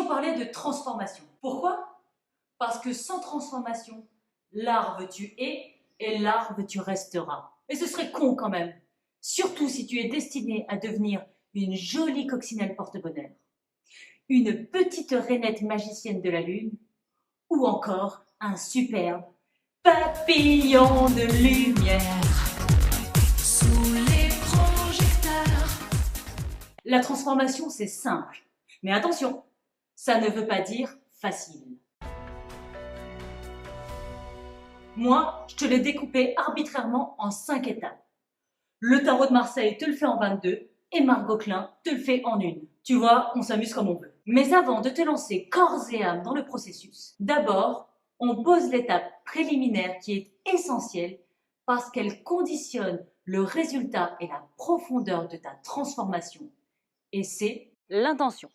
on parlait de transformation. Pourquoi? Parce que sans transformation, larve tu es et larve tu resteras. Et ce serait con quand même. Surtout si tu es destiné à devenir une jolie coccinelle porte-bonheur, une petite rainette magicienne de la lune, ou encore un superbe papillon de lumière. Sous les projecteurs. La transformation, c'est simple. Mais attention, ça ne veut pas dire facile. Moi, je te l'ai découpé arbitrairement en 5 étapes. Le tarot de Marseille te le fait en 22 et Margot Klein te le fait en 1. Tu vois, on s'amuse comme on veut. Mais avant de te lancer corps et âme dans le processus, d'abord, on pose l'étape préliminaire qui est essentielle parce qu'elle conditionne le résultat et la profondeur de ta transformation. Et c'est l'intention.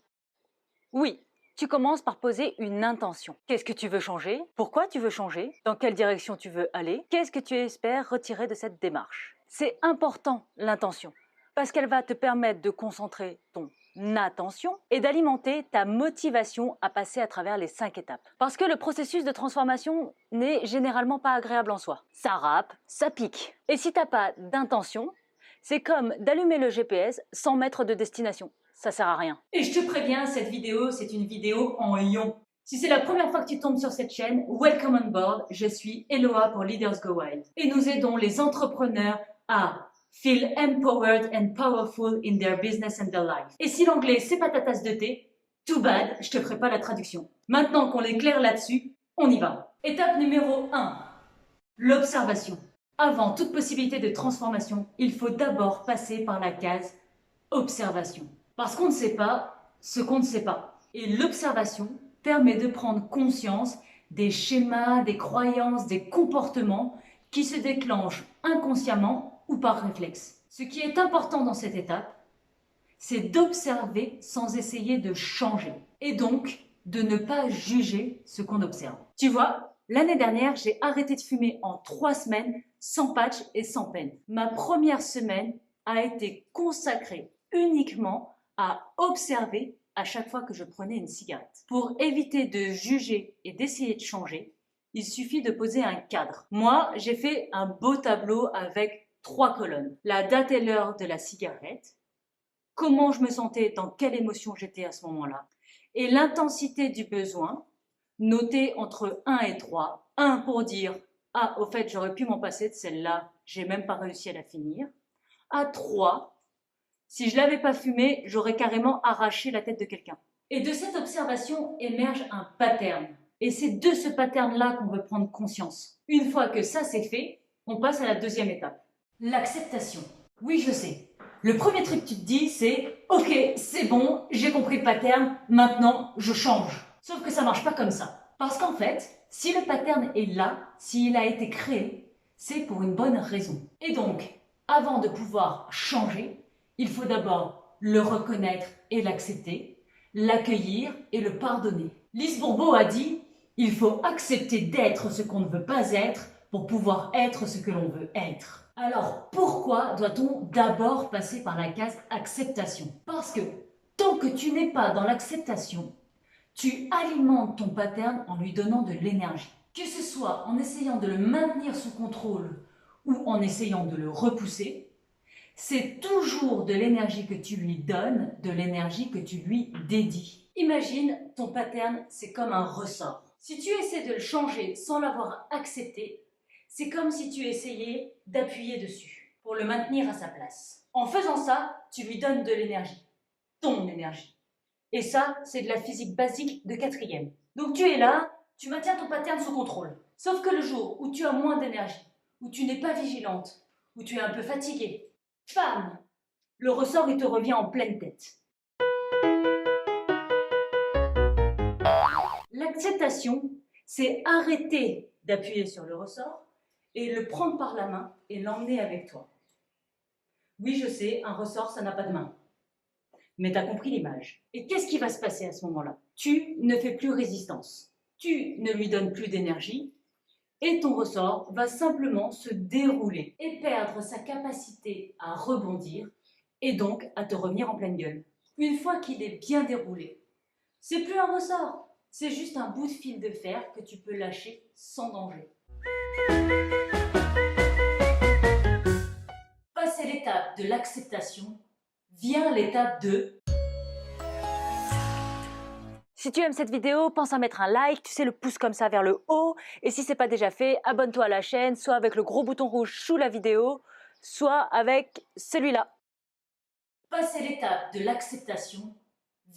Oui, tu commences par poser une intention. Qu'est-ce que tu veux changer? Pourquoi tu veux changer? Dans quelle direction tu veux aller? Qu'est-ce que tu espères retirer de cette démarche? C'est important, l'intention, parce qu'elle va te permettre de concentrer ton attention et d'alimenter ta motivation à passer à travers les 5 étapes. Parce que le processus de transformation n'est généralement pas agréable en soi. Ça râpe, ça pique. Et si tu n'as pas d'intention, c'est comme d'allumer le GPS sans mettre de destination. Ça sert à rien. Et je te préviens, cette vidéo, c'est une vidéo en ion. Si c'est la première fois que tu tombes sur cette chaîne, welcome on board, je suis Eloa pour Leaders Go Wild. Et nous aidons les entrepreneurs à feel empowered and powerful in their business and their life. Et si l'anglais, c'est pas ta tasse de thé, too bad, je te ferai pas la traduction. Maintenant qu'on est clair là-dessus, on y va. Étape numéro 1, l'observation. Avant toute possibilité de transformation, il faut d'abord passer par la case observation. Parce qu'on ne sait pas ce qu'on ne sait pas. Et l'observation permet de prendre conscience des schémas, des croyances, des comportements qui se déclenchent inconsciemment ou par réflexe. Ce qui est important dans cette étape, c'est d'observer sans essayer de changer. Et donc, de ne pas juger ce qu'on observe. Tu vois, l'année dernière, j'ai arrêté de fumer en 3 semaines, sans patch et sans peine. Ma première semaine a été consacrée uniquement à observer à chaque fois que je prenais une cigarette. Pour éviter de juger et d'essayer de changer, il suffit de poser un cadre. Moi, j'ai fait un beau tableau avec 3 colonnes. La date et l'heure de la cigarette, comment je me sentais, dans quelle émotion j'étais à ce moment-là, et l'intensité du besoin, noté entre 1 et 3. 1 pour dire « Ah, au fait, j'aurais pu m'en passer de celle-là, j'ai même pas réussi à la finir ». À 3, si je l'avais pas fumé, j'aurais carrément arraché la tête de quelqu'un. Et de cette observation émerge un pattern. Et c'est de ce pattern-là qu'on veut prendre conscience. Une fois que ça c'est fait, on passe à la deuxième étape. L'acceptation. Oui, je sais. Le premier truc que tu te dis, c'est « Ok, c'est bon, j'ai compris le pattern, maintenant je change ». Sauf que ça marche pas comme ça. Parce qu'en fait, si le pattern est là, s'il a été créé, c'est pour une bonne raison. Et donc, avant de pouvoir changer, il faut d'abord le reconnaître et l'accepter, l'accueillir et le pardonner. Lise Bourbeau a dit « Il faut accepter d'être ce qu'on ne veut pas être pour pouvoir être ce que l'on veut être ». Alors, pourquoi doit-on d'abord passer par la case acceptation? Parce que tant que tu n'es pas dans l'acceptation, tu alimentes ton pattern en lui donnant de l'énergie. Que ce soit en essayant de le maintenir sous contrôle ou en essayant de le repousser, c'est toujours de l'énergie que tu lui donnes, de l'énergie que tu lui dédies. Imagine, ton pattern, c'est comme un ressort. Si tu essaies de le changer sans l'avoir accepté, c'est comme si tu essayais d'appuyer dessus pour le maintenir à sa place. En faisant ça, tu lui donnes de l'énergie, ton énergie. Et ça, c'est de la physique basique de 4e. Donc tu es là, tu maintiens ton pattern sous contrôle. Sauf que le jour où tu as moins d'énergie, où tu n'es pas vigilante, où tu es un peu fatigué, femme, le ressort il te revient en pleine tête. L'acceptation, c'est arrêter d'appuyer sur le ressort et le prendre par la main et l'emmener avec toi. Oui, je sais, un ressort, ça n'a pas de main. Mais tu as compris l'image. Et qu'est-ce qui va se passer à ce moment-là? Tu ne fais plus résistance. Tu ne lui donnes plus d'énergie et ton ressort va simplement se dérouler et perdre sa capacité à rebondir et donc à te revenir en pleine gueule. Une fois qu'il est bien déroulé, C'est plus un ressort, c'est juste un bout de fil de fer que tu peux lâcher sans danger. Passer l'étape de l'acceptation, vient l'étape de... Si tu aimes cette vidéo, pense à mettre un like, tu sais, le pouce comme ça vers le haut. Et si ce n'est pas déjà fait, abonne-toi à la chaîne, soit avec le gros bouton rouge sous la vidéo, soit avec celui-là. Passer l'étape de l'acceptation,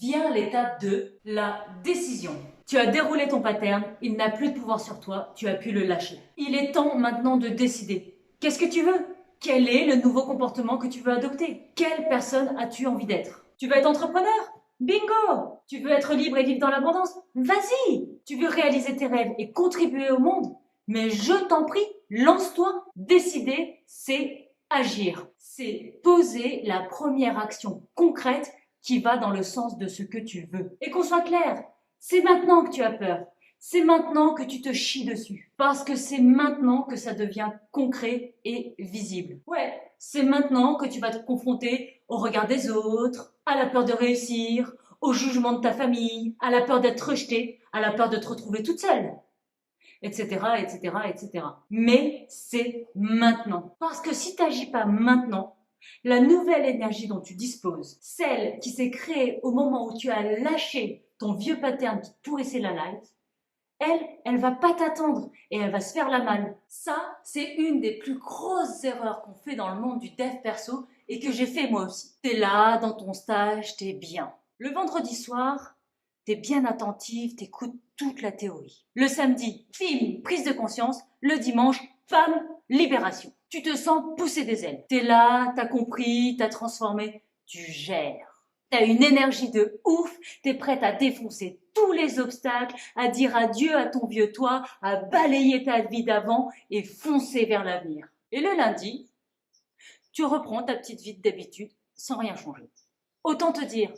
vient l'étape de la décision. Tu as déroulé ton pattern, il n'a plus de pouvoir sur toi, tu as pu le lâcher. Il est temps maintenant de décider. Qu'est-ce que tu veux? Quel est le nouveau comportement que tu veux adopter? Quelle personne as-tu envie d'être? Tu veux être entrepreneur? Bingo! Tu veux être libre et vivre dans l'abondance? Vas-y! Tu veux réaliser tes rêves et contribuer au monde? Mais je t'en prie, lance-toi! Décider, c'est agir. C'est poser la première action concrète qui va dans le sens de ce que tu veux. Et qu'on soit clair, c'est maintenant que tu as peur. C'est maintenant que tu te chies dessus. Parce que c'est maintenant que ça devient concret et visible. Ouais, c'est maintenant que tu vas te confronter au regard des autres, à la peur de réussir, au jugement de ta famille, à la peur d'être rejetée, à la peur de te retrouver toute seule, etc., etc., etc. Mais c'est maintenant. Parce que si tu n'agis pas maintenant, la nouvelle énergie dont tu disposes, celle qui s'est créée au moment où tu as lâché ton vieux pattern qui te pourrissait la life, elle va pas t'attendre et elle va se faire la malle. Ça, c'est une des plus grosses erreurs qu'on fait dans le monde du dev perso et que j'ai fait moi aussi. T'es là, dans ton stage, t'es bien. Le vendredi soir, t'es bien attentif, t'écoutes toute la théorie. Le samedi, film, prise de conscience. Le dimanche, femme, libération. Tu te sens pousser des ailes. T'es là, t'as compris, t'as transformé, tu gères. T'as une énergie de ouf, t'es prête à défoncer tous les obstacles, à dire adieu à ton vieux toi, à balayer ta vie d'avant et foncer vers l'avenir. Et le lundi, tu reprends ta petite vie d'habitude sans rien changer. Autant te dire,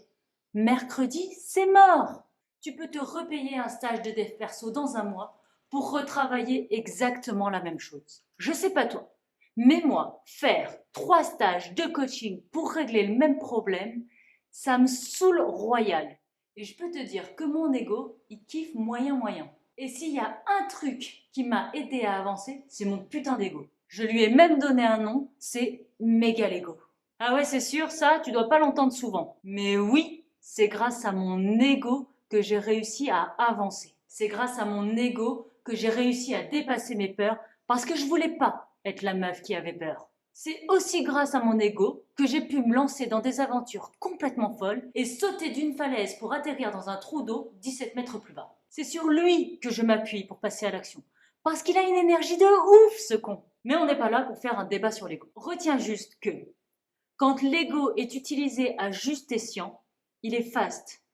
mercredi, c'est mort. Tu peux te repayer un stage de dev perso dans un mois pour retravailler exactement la même chose. Je sais pas toi, mais moi, faire 3 stages de coaching pour régler le même problème, ça me saoule royal. Et je peux te dire que mon ego, il kiffe moyen. Et s'il y a un truc qui m'a aidé à avancer, c'est mon putain d'ego. Je lui ai même donné un nom, c'est Mégalego. Ah ouais, c'est sûr, ça, tu dois pas l'entendre souvent. Mais oui, c'est grâce à mon ego que j'ai réussi à avancer. C'est grâce à mon ego que j'ai réussi à dépasser mes peurs parce que je voulais pas être la meuf qui avait peur. C'est aussi grâce à mon ego que j'ai pu me lancer dans des aventures complètement folles et sauter d'une falaise pour atterrir dans un trou d'eau 17 mètres plus bas. C'est sur lui que je m'appuie pour passer à l'action. Parce qu'il a une énergie de ouf, ce con. Mais on n'est pas là pour faire un débat sur l'ego. Retiens juste que quand l'ego est utilisé à juste escient, il est faste.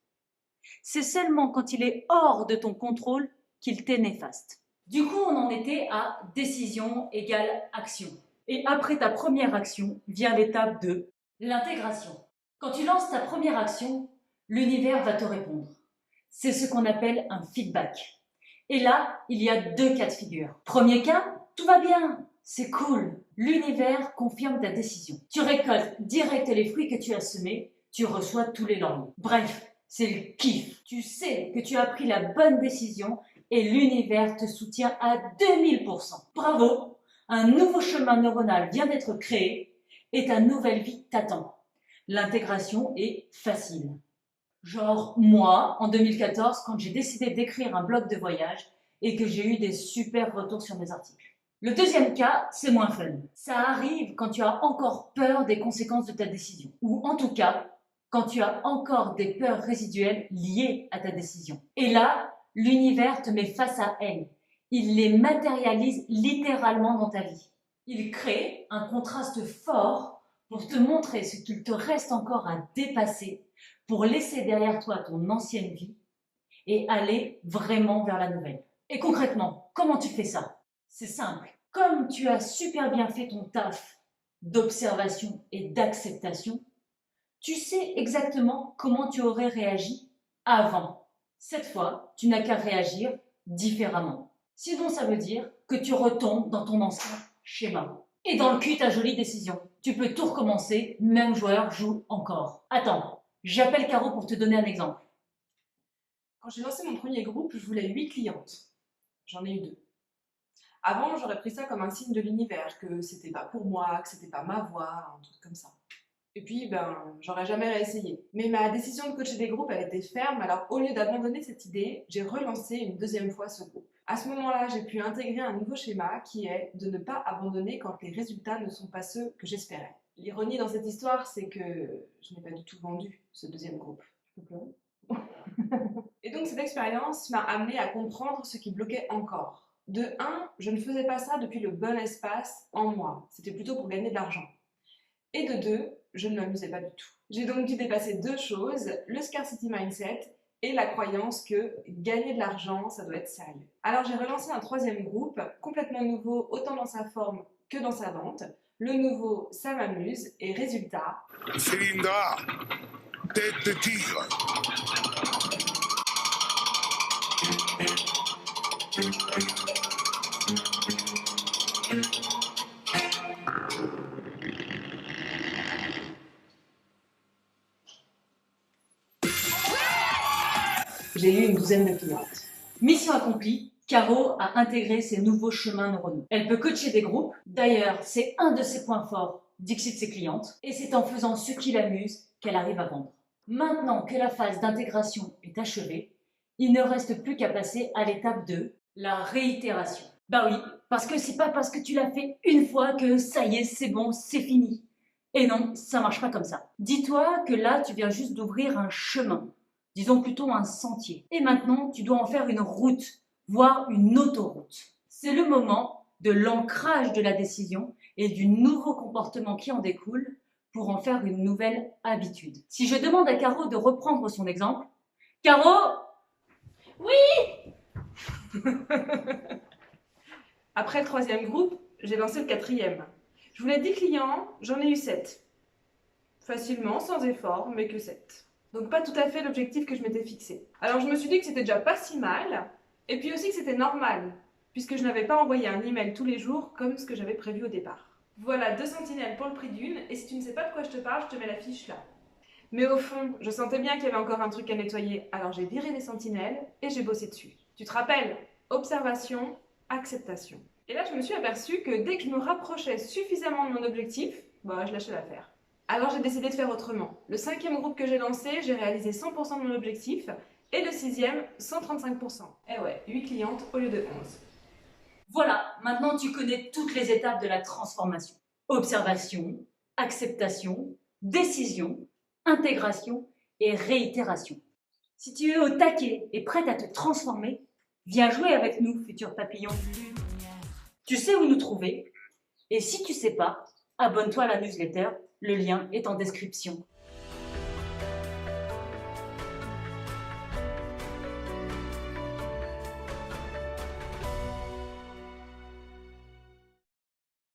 C'est seulement quand il est hors de ton contrôle qu'il t'est néfaste. Du coup, on en était à décision égale action. Et après ta première action, vient l'étape de l'intégration. Quand tu lances ta première action, l'univers va te répondre. C'est ce qu'on appelle un feedback. Et là, il y a 2 cas de figure. Premier cas, tout va bien, c'est cool. L'univers confirme ta décision. Tu récoltes direct les fruits que tu as semés, tu reçois tous les lauriers. Bref, c'est le kiff. Tu sais que tu as pris la bonne décision et l'univers te soutient à 2000%. Bravo! Un nouveau chemin neuronal vient d'être créé et ta nouvelle vie t'attend. L'intégration est facile. Genre moi, en 2014, quand j'ai décidé d'écrire un blog de voyage et que j'ai eu des super retours sur mes articles. Le deuxième cas, c'est moins fun. Ça arrive quand tu as encore peur des conséquences de ta décision. Ou en tout cas, quand tu as encore des peurs résiduelles liées à ta décision. Et là, l'univers te met face à elles. Il les matérialise littéralement dans ta vie. Il crée un contraste fort pour te montrer ce qu'il te reste encore à dépasser pour laisser derrière toi ton ancienne vie et aller vraiment vers la nouvelle. Et concrètement, comment tu fais ça? C'est simple. Comme tu as super bien fait ton taf d'observation et d'acceptation, tu sais exactement comment tu aurais réagi avant. Cette fois, tu n'as qu'à réagir différemment. Sinon, ça veut dire que tu retombes dans ton ancien schéma. Et dans le cul, ta jolie décision. Tu peux tout recommencer, même joueur joue encore. Attends, j'appelle Caro pour te donner un exemple. Quand j'ai lancé mon premier groupe, je voulais 8 clientes. J'en ai eu 2. Avant, j'aurais pris ça comme un signe de l'univers, que c'était pas pour moi, que c'était pas ma voie, un truc comme ça. Et puis, j'aurais jamais réessayé. Mais ma décision de coacher des groupes, elle était ferme, alors au lieu d'abandonner cette idée, j'ai relancé une deuxième fois ce groupe. À ce moment-là, j'ai pu intégrer un nouveau schéma qui est de ne pas abandonner quand les résultats ne sont pas ceux que j'espérais. L'ironie dans cette histoire, c'est que je n'ai pas du tout vendu ce deuxième groupe. Je peux pleurer ? Et donc cette expérience m'a amené à comprendre ce qui bloquait encore. De 1, je ne faisais pas ça depuis le bon espace en moi. C'était plutôt pour gagner de l'argent. Et de 2, je ne m'amusais pas du tout. J'ai donc dû dépasser 2 choses, le scarcity mindset et la croyance que gagner de l'argent, ça doit être sérieux. Alors j'ai relancé un troisième groupe, complètement nouveau, autant dans sa forme que dans sa vente. Le nouveau, ça m'amuse, et résultat... Cylindra, tête de tigre. J'ai eu une douzaine de clientes. Mission accomplie, Caro a intégré ses nouveaux chemins neuronaux. Elle peut coacher des groupes. D'ailleurs, c'est un de ses points forts, dixit ses clientes. Et c'est en faisant ce qui l'amuse qu'elle arrive à vendre. Maintenant que la phase d'intégration est achevée, il ne reste plus qu'à passer à l'étape 2, la réitération. Bah oui, parce que c'est pas parce que tu l'as fait une fois que ça y est, c'est bon, c'est fini. Et non, ça marche pas comme ça. Dis-toi que là, tu viens juste d'ouvrir un chemin. Disons plutôt un sentier. Et maintenant, tu dois en faire une route, voire une autoroute. C'est le moment de l'ancrage de la décision et du nouveau comportement qui en découle pour en faire une nouvelle habitude. Si je demande à Caro de reprendre son exemple, Caro, Après le troisième groupe, j'ai lancé le quatrième. Je voulais 10 clients, j'en ai eu 7. Facilement, sans effort, mais que 7. Donc pas tout à fait l'objectif que je m'étais fixé. Alors je me suis dit que c'était déjà pas si mal, et puis aussi que c'était normal, puisque je n'avais pas envoyé un email tous les jours comme ce que j'avais prévu au départ. Voilà 2 sentinelles pour le prix d'une, et si tu ne sais pas de quoi je te parle, je te mets la fiche là. Mais au fond, je sentais bien qu'il y avait encore un truc à nettoyer, alors j'ai viré les sentinelles et j'ai bossé dessus. Tu te rappelles ? Observation, acceptation. Et là, je me suis aperçue que dès que je me rapprochais suffisamment de mon objectif, je lâchais l'affaire. Alors j'ai décidé de faire autrement. Le 5e groupe que j'ai lancé, j'ai réalisé 100% de mon objectif, et le 6e, 135%. Eh ouais, 8 clientes au lieu de 11. voilà, maintenant tu connais toutes les étapes de la transformation. Observation, acceptation, décision, intégration et réitération. Si tu es au taquet et prête à te transformer, viens jouer avec nous, futur papillon. Tu sais où nous trouver, et si tu sais pas, abonne-toi à la newsletter, le lien est en description.